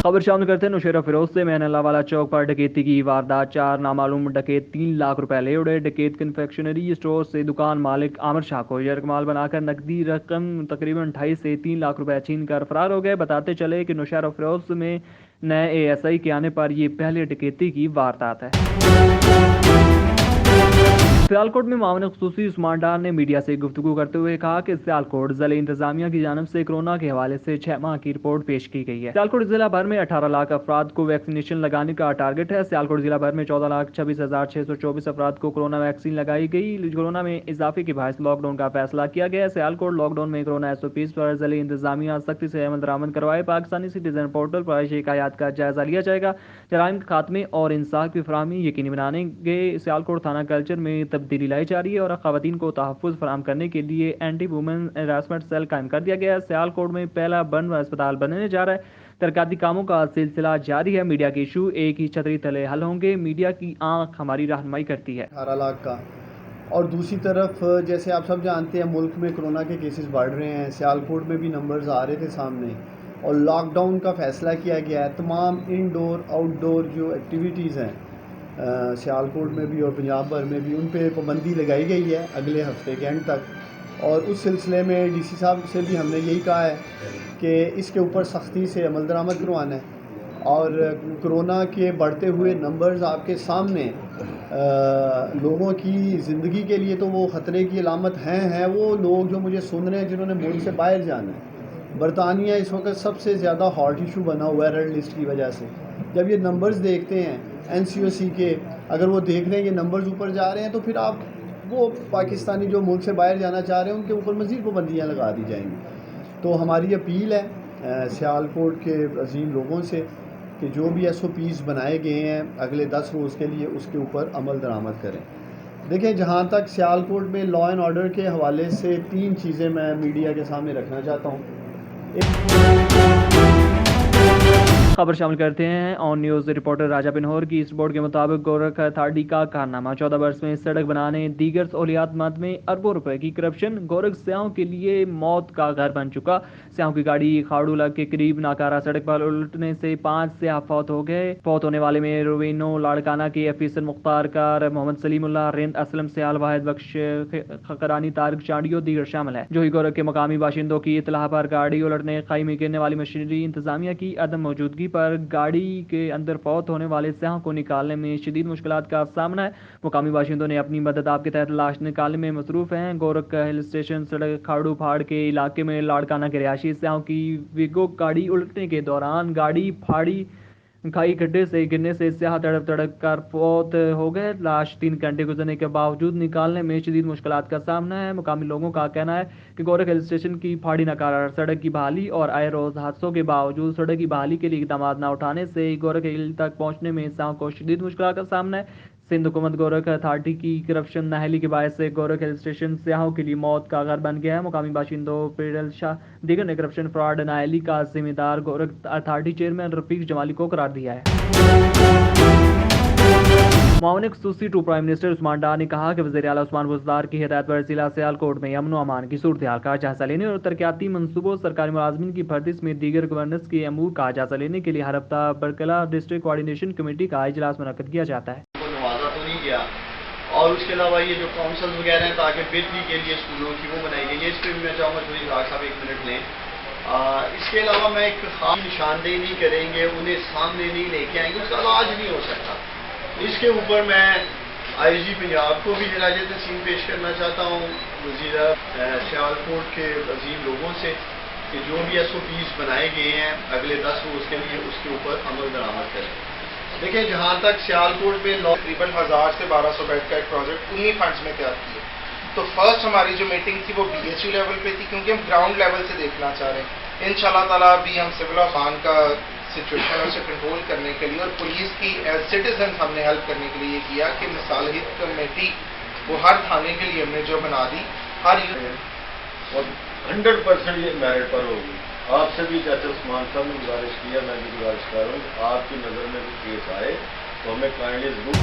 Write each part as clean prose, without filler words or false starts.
खबर शामिल करते हैं नौशेरा फिरोज से। मैनला वाला चौक पर डकैती की वारदात। 4 नामालूम डकैत 3 लाख रुपए ले उड़े। डकैत कन्फेक्शनरी स्टोर से दुकान मालिक आमिर शाह को यरकमाल बनाकर नकदी रकम तकरीबन 2.5 से 3 लाख रुपए छीन कर फरार हो गए। बताते चले कि नौशेरा फिरोज में नए ASI के आने पर ये पहले डकैती की वारदात है। सियालकोट में मामले खसूसी उस्मान डार ने मीडिया से गुफ्तगू करते हुए कहा कि सियालकोट जिला इंतजामिया की जानब से कोरोना के हवाले से 6 माह की रिपोर्ट पेश की गई है। सियालकोट जिला भर में 18 लाख अफराद को वैक्सीनेशन लगाने का टारगेट है। सियालकोट जिला भर में 14,26,624 अफराद को कोरोना वैक्सीन लगाई गई। कोरोना में इजाफे के बायस लॉकडाउन का फैसला किया गया। सियालकोट लॉकडाउन में कोरोना SOPs पर जिला इंतजामिया सख्ती से अमल दरामद करवाए। पाकिस्तानी सिटीजन पोर्टल पर शिकायत का जायजा लिया जाएगा। जराइम के खात्मे और इंसाफ की फराहमी यकीनी बनाने गए सियालकोट थाना कल्चर में तब्दीली लाई जा रही है और खवातीन को तहफ़्फ़ुज़ फराहम करने के लिए एंटी वुमेन हरासमेंट सेल कायम कर दिया गया है। सियालकोट में पहला बन अस्पताल बनने जा रहा है। तरक्याती कामों का सिलसिला जारी है। मीडिया के इशू एक ही छतरी तले हल होंगे। मीडिया की आंख हमारी रहनुमाई करती है। 18 लाख का। और दूसरी तरफ जैसे आप सब जानते हैं मुल्क में कोरोना के केसेस बढ़ रहे हैं। सियालकोट में भी नंबर्स आ रहे थे सामने और लॉकडाउन का फ़ैसला किया गया है। तमाम इंडोर आउटडोर जो एक्टिविटीज़ हैं सियालकोट में भी और पंजाब भर में भी उन पे पाबंदी लगाई गई है अगले हफ्ते के एंड तक। और उस सिलसिले में DC साहब से भी हमने यही कहा है कि इसके ऊपर सख्ती से अमल दरामद करवाना है। और कोरोना के बढ़ते हुए नंबर्स आपके सामने लोगों की ज़िंदगी के लिए तो वो ख़तरे की अलामत हैं। वो लोग जो मुझे सुन रहे हैं जिन्होंने मुल्क से बाहर जाना है। बरतानिया इस वक्त सबसे ज़्यादा हॉट इशू बना हुआ है रेड लिस्ट की वजह से। जब ये नंबर्स देखते हैं NCOC के, अगर वो देख रहे हैं ये नंबर्स ऊपर जा रहे हैं तो फिर आप वो पाकिस्तानी जो मुल्क से बाहर जाना चाह रहे हैं उनके ऊपर मज़ीद पाबंदियाँ लगा दी जाएंगी। तो हमारी अपील है सियालकोट के अजीम लोगों से कि जो भी SOPs बनाए गए हैं अगले 10 रोज़ के लिए उसके ऊपर अमल दरामद करें। देखें, जहाँ तक सियालकोट में लॉ एंड ऑर्डर के हवाले से 3 चीज़ें मैं मीडिया के सामने रखना चाहता हूँ। खबर शामिल करते हैं ऑन न्यूज़ रिपोर्टर राजा बिनहोर की। इस रिपोर्ट के मुताबिक गोरख अथॉरिटी का कारनामा 14 वर्ष में सड़क बनाने दीगर सहूलियात मद में अरबों रुपए की करप्शन। गोरख स्याहों के लिए मौत का घर बन चुका। स्याहों की गाड़ी खाड़ूला के करीब नाकारा सड़क पर उलटने से 5 स्याह फौत हो गए। फौत होने वाले में रोवेनो लाड़काना के अफीसर मुख्तार कार, मोहम्मद सलीमुल्लाह, रिंद असलम सयाल, वाहिद बख्श खकरानी, तारिक चांडियो दीगर शामिल है। जोही गोरख के मकामी बाशिंदों की इतलाह पर गाड़ी उलटने खाई में गिरने वाली मशीनरी, इंतजामिया की अदम मौजूदगी पर गाड़ी के अंदर फौत होने वाले स्याहों को निकालने में शदीद मुश्किलात का सामना है। मुकामी बाशिंदों ने अपनी मदद आपके तहत लाश निकालने में मसरूफ हैं। गोरख हिल स्टेशन सड़क खाड़ू फाड़ के इलाके में लाड़काना के रिहायशी स्याहों की विगो गाड़ी उलटने के दौरान गाड़ी फाड़ी खाई गड्ढे से गिरने से स्याह तड़प तड़प कर फौत हो गए। लाश 3 घंटे गुजरने के बावजूद निकालने में शदीद मुश्किलात का सामना है। मुकामी लोगों का कहना है कि गोरख हिल स्टेशन की फाड़ी नकारा सड़क की बहाली और आए रोज हादसों के बावजूद सड़क की बहाली के लिए इकदाम न उठाने से गोरख हिल तक पहुंचने में स्याहों को शदीद मुश्किलात का सामना है। सिंध हुकूमत गोरख अथॉरिटी की करप्शन नाहली के बायस से गोरख हिल स्टेशन स्याहों के लिए मौत का घर बन गया है। मुकामी बाशिंदों पेडल शाह दीगर ने करप्शन फ्रॉड नाहली का जिम्मेदार गोरख अथॉरिटी चेयरमैन रफीक जमाली को करार दिया है। मामले खसूसी टू प्राइम मिनिस्टर उस्मान डार ने कहा कि वज़ीर आला उस्मान बुज़दार की हिदायत पर जिला सियालकोट में अमन व अमान की सूरत हाल का जायजा लेने और तरक्याती मनसूबों सरकारी मुलाजमीन की भर्ती समेत दीगर गवर्नेंस के अमूर का जायजा लेने के लिए हर हफ्ता बरकला डिस्ट्रिक्ट कोऑर्डिनेशन कमेटी का इजलास मुनक्कद किया जाता है। नवाजा तो नहीं गया। और उसके अलावा ये जो काउंसिल वगैरह हैं ताकि बेहतरी के लिए स्कूलों की वो बनाई गई है, इस पर भी मैं चाहूँगा थोड़ी साहब 1 मिनट लें। इसके अलावा मैं एक खास निशानदेही नहीं करेंगे, उन्हें सामने नहीं लेके आएंगे, उसका इलाज नहीं हो सकता। इसके ऊपर मैं IG पंजाब को भी जराज तहसीन पेश करना चाहता हूँ वज़ीर सियालकोट के अजीम लोगों से कि जो भी SOPs बनाए गए हैं अगले 10 रोज़ के लिए उसके ऊपर अमल दरामद करें। देखिए, जहाँ तक सियालकोट में तकरीबन 1000 से 1200 बेड का एक प्रोजेक्ट उन्हीं फंड्स में तैयार किया। तो फर्स्ट हमारी जो मीटिंग थी वो BHU लेवल पे थी क्योंकि हम ग्राउंड लेवल से देखना चाह रहे हैं। इंशाल्लाह ताला अभी हम सिविल अफान का सिचुएशन है उसे कंट्रोल करने के लिए और पुलिस की एज सिटीजन हमने हेल्प करने के लिए ये किया कि मिसाल हित कमेटी वो हर थाने के लिए हमने जो बना दी हर और 100% ये मेरिट पर होगी। आपसे भी जैसे उस्मान साहब ने गुजारिश किया, मैं भी गुजारिश कर रहा हूँ आपकी नज़र में भी केस आए तो हमें काइंडली जरूर।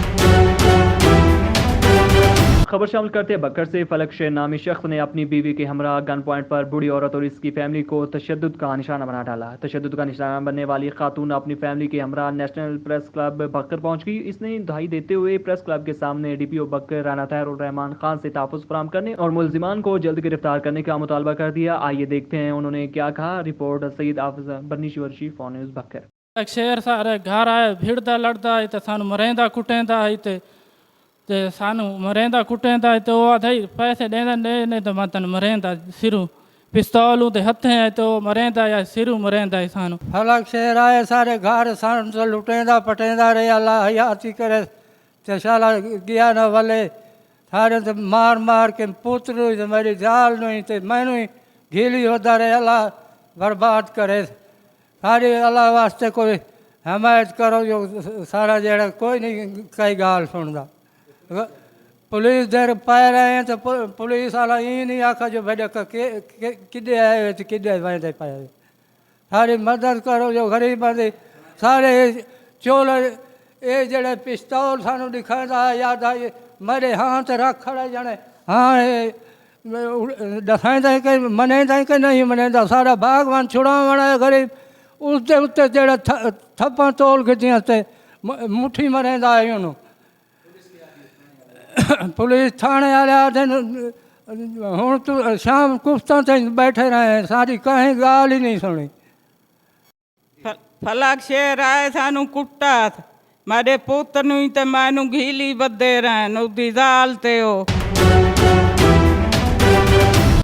خبر شامل کرتے ہیں بکر سے فلک شیر نامی شخص نے اپنی بیوی کے ہمراہ گن پوائنٹ پر بوڑھی عورت اور اس کی فیملی کو تشدد کا نشانہ بنا ڈالا. تشدد کا نشانہ بننے والی خاتون اپنی فیملی کے ہمراہ نیشنل پریس کلب بکر پہنچ گئی. اس نے دہائی دیتے ہوئے پریس کلب کے سامنے ڈی پی او بکر رانا طاہر الرحمان خان سے تحفظ فراہم کرنے اور ملزمان کو جلد گرفتار کرنے کا مطالبہ کر دیا. آئیے دیکھتے ہیں انہوں نے کیا کہا. رپورٹ سید حافظ برنی شورشی فون نیوز بکر. شہر سارے گھر آئے بھیڑتا لڑتا ہے تو سانو مریندا کٹیندا ہے تے سانو مریندا کٹیندا ہے تو وہ آدھائی پیسے ڈیندا نہیں تو میں تن مریندا سروں پستولوں تے ہتھیں ہے تو مریندا یا سروں مریندا ہے سانو. فلک شہر آئے سارے گھر سان تو لٹیندا پٹیندا رہے اللہ حیاتی کرے تے شالا گیا نہ ولے سارے تے مار مار کے پوترو تے میری جال نوئی تے مینوں ہی گھیلی ہوتا رہے اللہ برباد کرے. ساری اللہ واسطے کوئی حمایت کرو جو سارا جڑا کوئی نہیں کئی گال سندا. پولیس دیر پائے رہے ہیں تو پولیس والا یہ نہیں آکھا جو بھائی کدے آئے ہوئے تو کدے ویندے پائے. ساری مدد کرو جو غریب بندے سارے چول یہ جڑے پستول سانو دکھائندا یاد آئی میرے ہاتھ رکھ کھڑے جانے ہاں دکھائندا کہ منیندا کہ نہیں منیندا. سارا باغوان چھڑاونا ہے غریب اس دے اتنے جڑا تھپاں تول کھتیاں تے مٹھی مریندا ہے انہوں. پولیس تھانے والے آتے ہوں تو شام کفتاں تے بیٹھے رہے ہیں ساری کہیں گال ہی نہیں سنی. فلک شیر آئے سانو کٹا میرے پوتر نوں تے مینوں گھیلی بدے رہن اودی زال تے ہو.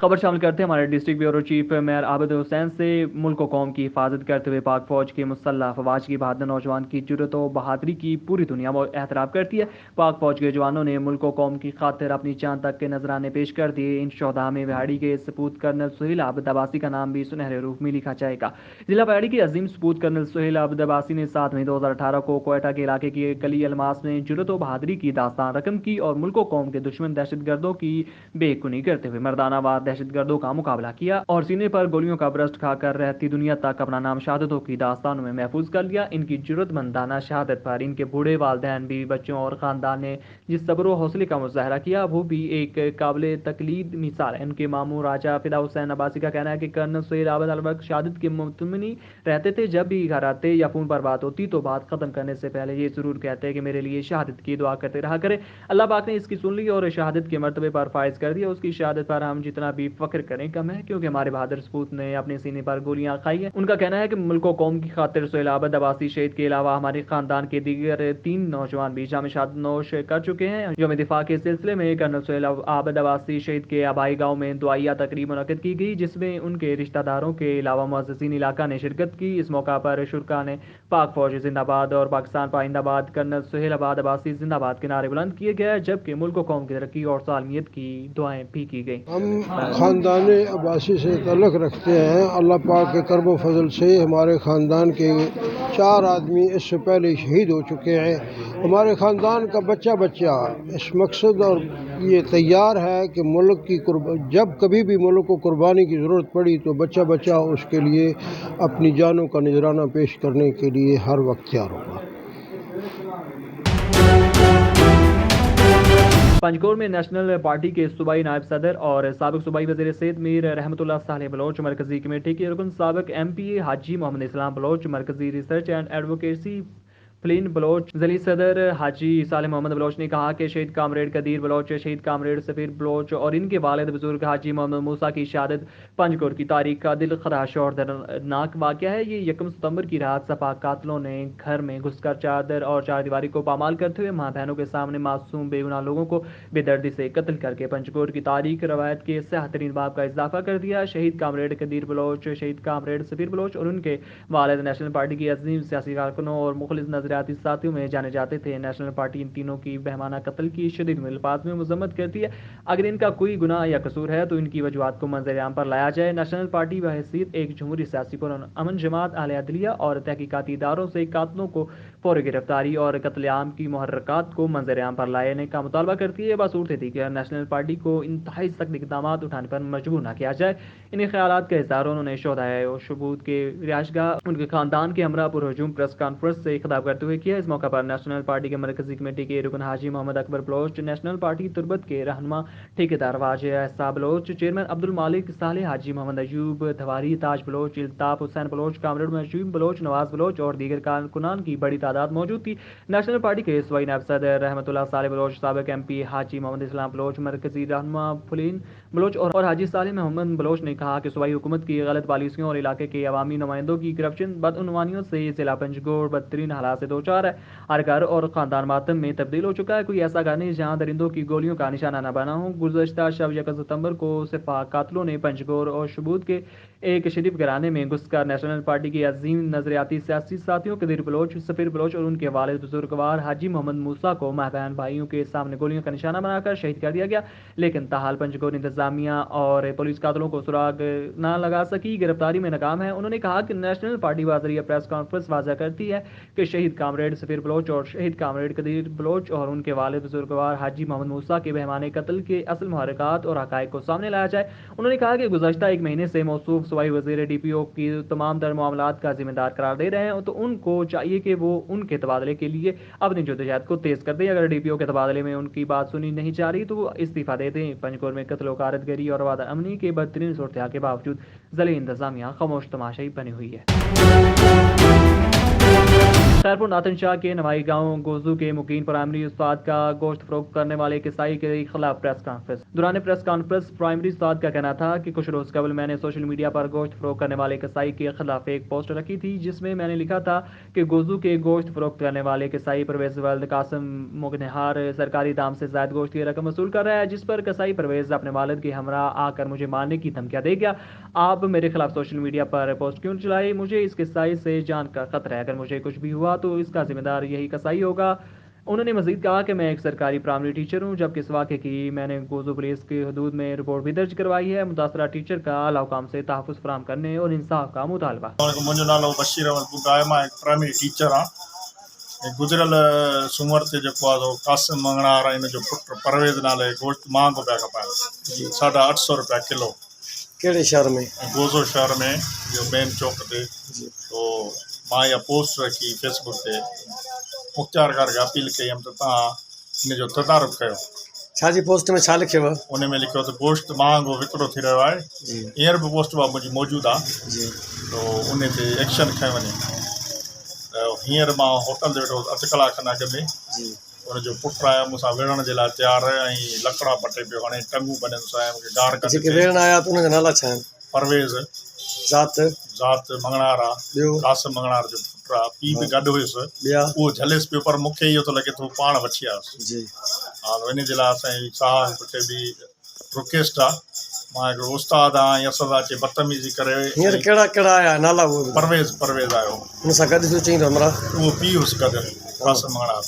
خبر شامل کرتے ہیں ہمارے ڈسٹرکٹ بیورو چیف میئر عابد حسین سے. ملک و قوم کی حفاظت کرتے ہوئے پاک فوج کے مسلح افواج کی بہادر نوجوان کی جرت و بہادری کی پوری دنیا احترام کرتی ہے. پاک فوج کے جوانوں نے ملک و قوم کی خاطر اپنی جان تک کے نذرانے پیش کر دیے. ان شہداء میں بہاڑی کے سپوت کرنل سہیل عابد عباسی کا نام بھی سنہرے روپ میں لکھا جائے گا. ضلع بہاڑی کے عظیم سپوت کرنل سہیل عابد عباسی نے 7 مئی 2018 کو کوئٹہ کے علاقے کے گلی الماس میں جرت و بہادری کی داستان رقم کی اور ملک و قوم کے دشمن دہشت گردوں کی بے کنی کرتے ہوئے مردانہ وار دہشت گردوں کا مقابلہ کیا اور سینے پر گولیوں کا برسٹ کھا کر رہتی دنیا تک اپنا نام شہادتوں کی داستانوں میں محفوظ کر لیا. ان کی جرت مندانہ شہادت پر ان کے بوڑھے والدین بھی بچوں اور خاندان نے جس صبر و حوصلے کا مظاہرہ کیا وہ بھی ایک قابل تقلید مثال ہے. ان کے ماموں راجہ فدا حسین عباسی کا کہنا ہے کہ کرنل سہیل عابد الوقت شہادت کے مطمئن رہتے تھے. جب بھی گھر آتے یا فون پر بات ہوتی تو بات ختم کرنے سے پہلے یہ ضرور کہتے کہ میرے لیے شہادت کی دعا کرتے رہا کرے. اللہ پاک نے اس کی سن لی اور شہادت کے مرتبے پر فائز کر دیا. اس کی شہادت پر ہم جتنا بھی فخر کریں کم ہے کیونکہ ہمارے بہادر سپوت نے اپنے سینے پر گولیاں کھائی ہیں. ان کا کہنا ہے کہ ملک و قوم کی خاطر سہیل عابد عباسی شہید کے علاوہ ہمارے خاندان کے دیگر 3 نوجوان بھی جام شہادت نوش کر چکے ہیں. یوم دفاع کے سلسلے میں کرنل سہیل عابد عباسی شہید کے آبائی گاؤں میں دعائیہ تقریب منعقد کی گئی جس میں ان کے رشتہ داروں کے علاوہ معززین علاقہ نے شرکت کی. اس موقع پر شرکا نے پاک فوج زندہ باد اور پاکستان پائندہ باد کرنل سہیل عابد عباسی زندہ باد کے نعرے بلند کیے گئے جبکہ ملک و قوم کی ترقی اور سالمیت کی دعائیں بھی کی گئیں. ہم خاندان عباسی سے تعلق رکھتے ہیں. اللہ پاک کے کرم و فضل سے ہمارے خاندان کے 4 آدمی اس سے پہلے شہید ہو چکے ہیں. ہمارے خاندان کا بچہ اس مقصد اور یہ تیار ہے کہ ملک کی جب کبھی بھی ملک کو قربانی کی ضرورت پڑی تو بچہ اس کے لیے اپنی جانوں کا نذرانہ پیش کرنے کے لیے ہر وقت تیار ہوگا. پنجگور میں نیشنل پارٹی کے صوبائی نائب صدر اور سابق صوبائی وزیر صحت میر رحمت اللہ صالح بلوچ، مرکزی کمیٹی کے رکن سابق MP حاجی محمد اسلام بلوچ، مرکزی ریسرچ اینڈ ایڈوکیسی فلین بلوچ، ضلعی صدر حاجی صالح محمد بلوچ نے کہا کہ شہید کامریڈ قدیر بلوچ، شہید کامریڈ سفیر بلوچ اور ان کے والد بزرگ حاجی محمد موسیٰ کی شہادت پنجگور کی تاریخ کا دل خراش اور دردناک واقعہ ہے. یہ 1 ستمبر کی رات سپا قاتلوں نے گھر میں گھس کر چادر اور چاردیواری کو پامال کرتے ہوئے ماں بہنوں کے سامنے معصوم بے گناہ لوگوں کو بے دردی سے قتل کر کے پنجگور کی تاریخ روایت کے سیاہ ترین باب کا اضافہ کر دیا. شہید کامریڈ قدیر بلوچ، شہید کامریڈ سفیر بلوچ اور ان کے والد نیشنل پارٹی کے عظیم سیاسی کارکنوں اور مخلص نظریاتی ساتھیوں میں جانے جاتے تھے. نیشنل پارٹی ان تینوں کی بہمانہ قتل کی شدید الفاظ میں مذمت کرتی ہے. اگر ان کا کوئی گناہ یا قصور ہے تو ان کی وجوہات کو منظر عام پر لایا جائے. نیشنل پارٹی بحیثیت ایک جمہوری سیاسی امن جماعت اعلی عدلیہ اور تحقیقاتی اداروں سے قاتلوں کو فوری گرفتاری اور قتل عام کی محرکات کو منظر عام پر لانے کا مطالبہ کرتی ہے. بصورت دیگر نیشنل پارٹی کو انتہائی سخت اقدامات اٹھانے پر مجبور نہ کیا جائے. انہیں خیالات کا اظہار انہوں نے شہدائے اور شبوت کے رہائش گاہ ان کے خاندان کے ہمراہ پر ہجوم پریس کانفرنس سے خطاب کرتے करते हुए किया। इस मौका पर नेशनल पार्टी के मरकजी कमेटी के रुकन हाजी मोहम्मद अकबर बलोच, नेशनल पार्टी तुरबत के रहनुमा ठेकेदार वाजिया एहसा बलोच, चेयरमैन अब्दुल मालिक साले, हाजी मोहम्मद अयूब धवारी, ताज बलोच, इल्ताफ हुसैन बलोच, कामरेड मशूम बलोच, नवाज बलोच और दीगर कारकुनान की बड़ी तादाद मौजूद थी। नेशनल पार्टी के सूबाई नायब सदर रहमतुल्लाह साले बलोच, साबिक MP हाजी मोहम्मद इस्लाम बलोच, मरकजी रहनुमा फुलीन बलोच और हाजी साले मोहम्मद बलोच ने कहा कि सूबाई हुकूमत की गलत पॉलिसियों और इलाके के अवामी नुमाइंदों की करप्शन बदउनवानियों से जिला पंजगोड़ बदतरीन हालात से दो चार है। हर घर और खानदान मातम में तब्दील हो चुका है। कोई ऐसा घर नहीं जहाँ दरिंदों की गोलियों का निशाना न बना हो। गुज़श्ता शब 1 सितंबर को सिपा कातलों ने पंजगोर और शबूत के एक शरीफ घराने में घुसकर नेशनल पार्टी के अजीम नजरियाती सियासी साथियों कदीर बलोच, सफीर बलोच और उनके वालिद बुजुर्गवार हाजी मोहम्मद मूसा को महबहन भाइयों के सामने गोलियों का निशाना बनाकर शहीद कर दिया गया। लेकिन ताहाल पंजगोर इंतजामिया और पुलिस कातलों को सुराग न लगा सकी, गिरफ्तारी में नाकाम है। उन्होंने कहा कि नेशनल पार्टी बाजरिया प्रेस कॉन्फ्रेंस वाज़ा करती है कि शहीद कामरेड सफीर बलोच और शहीद कामरेड कदीर बलोच और उनके वालिद बुजुर्गवार हाजी मोहम्मद मूसा के बेहमाने कत्ल के असल मुहर्रिकात और हक़ाइक़ को सामने लाया जाए। उन्होंने कहा कि गुज़श्ता एक महीने से मौसूफ सूबाई वज़ीर DPO की तमाम तर मामलात का जिम्मेदार करार दे रहे हैं, तो उनको चाहिए कि वो उनके तबादले के लिए अपनी जद्दोजहद को तेज़ कर दें। अगर DPO के तबादले में उनकी बात सुनी नहीं जा रही तो वो इस्तीफ़ा दे दें। पंजगोर में कत्ल व कारतगरी और वादा अमनी के बदतरीन सूरत के बावजूद ज़िले इंतजामिया खामोश तमाशाई बनी हुई है। खैरपुर नाथन शाह के नवाई गांव गोजू के मुकीन प्राइमरी उस्ताद का गोश्त फरोख्त करने वाले कसाई के खिलाफ प्रेस कॉन्फ्रेंस। दौरान प्रेस कॉन्फ्रेंस प्राइमरी उस्ताद का कहना था कि कुछ रोज कबल मैंने सोशल मीडिया पर गोश्त फरोख्त करने वाले कसाई के खिलाफ एक पोस्ट रखी थी, जिसमें मैंने लिखा था कि गोजू के गोश्त फरोख्त करने वाले कसाई परवेज वल्द कासिम मुगनहार सरकारी दाम से ज्यादा गोश्त की रकम वसूल कर रहा है, जिस पर कसाई परवेज अपने वालिद के हमरा आकर मुझे मारने की धमकियां दे गया। आप मेरे खिलाफ सोशल मीडिया पर पोस्ट क्यों चलाई? मुझे इस कसाई से जान का खतरा है, अगर मुझे कुछ भी हुआ तो इसका जिम्मेदार यही कसाई होगा। उन्होंने मजीद कहा कि मैं एक सरकारी प्राइमरी टीचर हूँ, जबकि इस वाक़े की मैंने गोजू पुलिस की हदूद में रिपोर्ट भी दर्ज करवाई है। मुतासरा टीचर का आला हुकाम से तहफ़्फ़ुज़ फराहम करने और इंसाफ का मुतालबा। मुंहिंजो नालो बशीर अहमद बुगा आहे, मां हिकु प्राइमरी टीचर आहियां। गुज़िरियल सूमर ते जेको आहे कासिम मंगणार इन जो पुटु परवेज़ नाले गोश्त महांगो पिया खपाइनि, 850 रुपया किलो। कहिड़े शहर में? गोज़ो शहर में, जो मेन चौक ते। तो मां इहा पोस्ट रखी फेसबुक ते, मुख्तियार कार खे अपील कई हुअमि त तव्हां इन जो तदारुक कयो। छा जी पोस्ट में छा लिखियव? उन में लिखियो त गोश्त महांगो विकिरो थी रहियो आहे। हींअर बि पोस्ट मुंहिंजी मौजूदु आहे, तो उन ते एक्शन खंयो वञे। त हींअर मां होटल ते वेठो अधु कलाक खनि अॻु में, उनजो पुटु आया मूंसां विढ़ण जे लाइ तयारु, ऐं लकड़ा पटे पियो हणे, टंगूं बनियुसि, ऐं मूंखे गार कढी। जेके विढ़ण आया त उनजा नाला छा आहिनि? परवेज़ ज़ात मंगणार आहे, कासिम मंगणार जो पुटु आहे, पीउ बि गॾु हुयुसि। उहो झलेसि पियो, पर मूंखे इहो थो लॻे थो पाण बची आयुसि। हा, इन जे लाइ असांजी साह खे बि रिक्वेस्ट आहे। मां हिकिड़ो उस्ताद आहियां, ईअं सदा अचे बदतमीज़ी करे। हींअर कहिड़ा कहिड़ा आया नाला? उहो परवेज़ आयो, हुन सां गॾु जो चई हमरा उहो पीउ हुयुसि गॾु, कासिम मंगणार।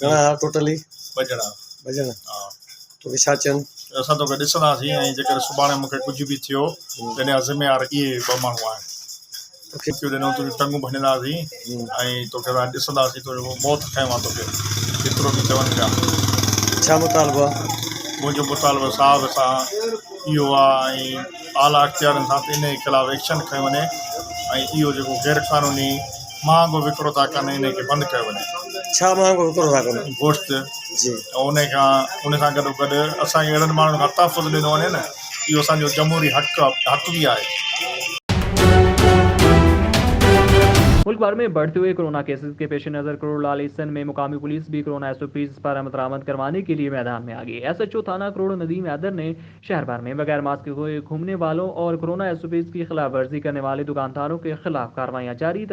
घणा टोटली? 2 ॼणा। हा, तोखे छा चवनि? असां तोखे ॾिसंदासीं, ऐं जेकर सुभाणे मूंखे कुझु बि थियो त इन जा ज़िम्मेवार इहे 2 माण्हू आहिनि। तोखे ॾिनो, तुंहिंजी टंगूं भञंदासीं, ऐं तोखे ॾिसंदासीं, तुंहिंजो मौत खयों आहे तोखे, केतिरो बि चवनि पिया। छा मुतालबो आहे? मुंहिंजो मुतालबो साहब सां इहो आहे, ऐं आला अख़्तियारनि सां इन जे ख़िलाफ़ु एक्शन खयों वञे, ऐं इहो जेको गैर क़ानूनी महांगो विकिरो था कनि इन खे बंदि कयो वञे। छा महांगो विकिरो था कनि? गोश्त। जी। उन सां गॾो गॾु असांखे अहिड़नि माण्हुनि खां तहफ़ुज़ ॾिनो वञे न, इहो असांजो जमहूरी हक़ बि आहे। मुल्क भर में बढ़ते हुए कोरोना केसेस के पेश नज़र करोड़ लाल ईसन में मुकामी पुलिस भी कोरोना SOPs पर अमल दरामद करवाने के लिए मैदान में आ गई। SHO थाना करोड़ नदीम हैदर ने शहर भर में बगैर मास्क हुए घूमने वालों और कोरोना SOPs की खिलाफ वर्जी करने वाले दुकानदारों के खिलाफ कार्रवाइयाँ जारी।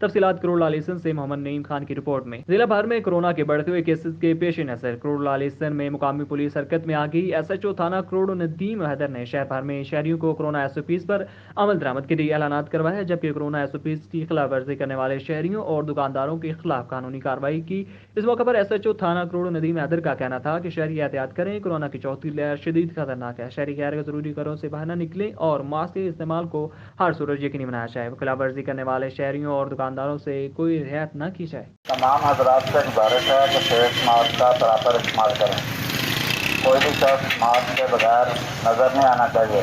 तफसीलात करोड़ लाल ईसन से मोहम्मद नईम खान की रिपोर्ट में। जिला भर में कोरोना के बढ़ते हुए केसेस के पेश नज़र करोड़ लाल ईसन में मुकामी पुलिस हरकत में आ गई। SHO थाना करोड़ नदीम हैदर ने शहर भर में शहरियों को कोरोना SOPs पर अमल दरामद के लिए ऐलानात करवाया, जबकि कोरोना SOPs की खिलाफ वर्जी करने वाले शहरियों और दुकानदारों के खिलाफ कानूनी कार्रवाई की। इस मौके पर SHO थाना करोड़ नदीम हैदर का कहना था कि शहरी एहतियात करें, कोरोना की चौथी लहर शदीद खतरनाक है। शहरी गैर जरूरी घरों से बाहर न निकलें और मास्क के इस्तेमाल को हर सूरत यकीनी बनाया जाए। खिलाफ वर्जी करने वाले शहरियों और दुकानदारों से कोई रियायत न की जाए। तमाम हजरात से गुजारिश है कि फेस मास्क का बराबर इस्तेमाल करें। कोई भी शख्स मास्क के बगैर नजर नहीं आना चाहिए।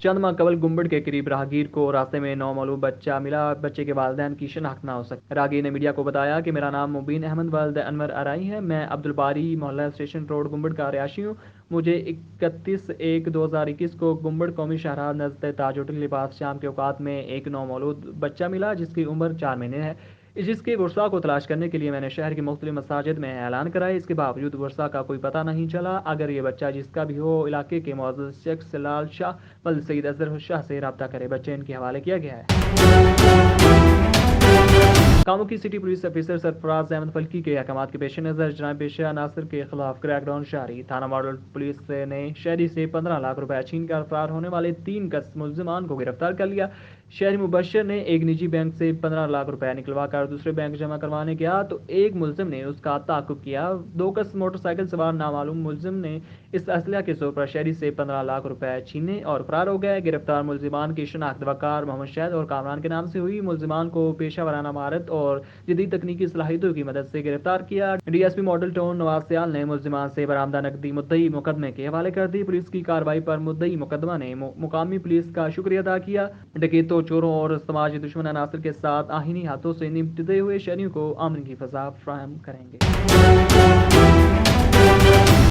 चंद माह कबल गुम्बड़ के करीब राहगीर को रास्ते में नौमालूम बच्चा मिला। बच्चे के वालिदैन की शनाख्त न हो सकी। राहगीर ने मीडिया को बताया कि मेरा नाम मुबीन अहमद वालिद अनवर अराई है। मैं अब्दुल बारी मोहल्ला स्टेशन रोड गुम्बड़ का रिहायशी हूँ। मुझे 31/1/2021 को गुम्बड़ कौमी शाहराह नज़द ताज होटल के पास शाम के औकात में एक नौमौलूद बच्चा मिला जिसकी उम्र 4 महीने है। जिसके वर्षा को तलाश करने के लिए मैंने शहर की मुख्तलिफ मसाजिद में ऐलान कराए। इसके बावजूद वर्षा का कोई पता नहीं चला। अगर ये बच्चा जिसका भी हो, इलाके के मुअज़्ज़ज़ शख्स लाल शाह मल सईद अजहर शाह से रब्ता करे। बच्चे इनके हवाले किया गया है। कामों की city police officer Sarfaraz Ahmed Falki के अहकामात के पेश नज़र जनाब पेशा नासिर के खिलाफ क्रैकडाउन जारी। थाना मॉडल पुलिस ने शहरी से 15 लाख रुपए छीन कर फरार होने वाले 3 मुलजिमान को गिरफ्तार कर लिया। शहरी मुबशर ने एक निजी बैंक से 15 लाख रुपए निकलवा कर दूसरे बैंक जमा करवाने गया तो एक मुलजिम ने उसका ताक़ुब किया। 2 मोटरसाइकिल सवार नामालूम मुलजिम ने इस असलहा के जोर पर शहरी से 15 लाख रुपए छीने और फरार हो गए। गिरफ्तार मुलजिमान की शनाख्त वकार मोहम्मद शहद और कामरान के नाम से हुई। मुलजिमान को पेशा वराना महारत और जदीद तकनीकी सलाहियतों की मदद से गिरफ्तार किया। DSP model town Nawaz Sayal ने मुलजिमान से बरामदा नकदी मुद्दई मुकदमे के हवाले कर दी। पुलिस की कार्रवाई पर मुद्दई मुकदमा ने मुकामी पुलिस का शुक्रिया अदा किया। डकैतों, चोरों और समाजी दुश्मन अनासर के साथ आहीनी हाथों से निपटते हुए शहरियों को अमन की फजा फराहम करेंगे।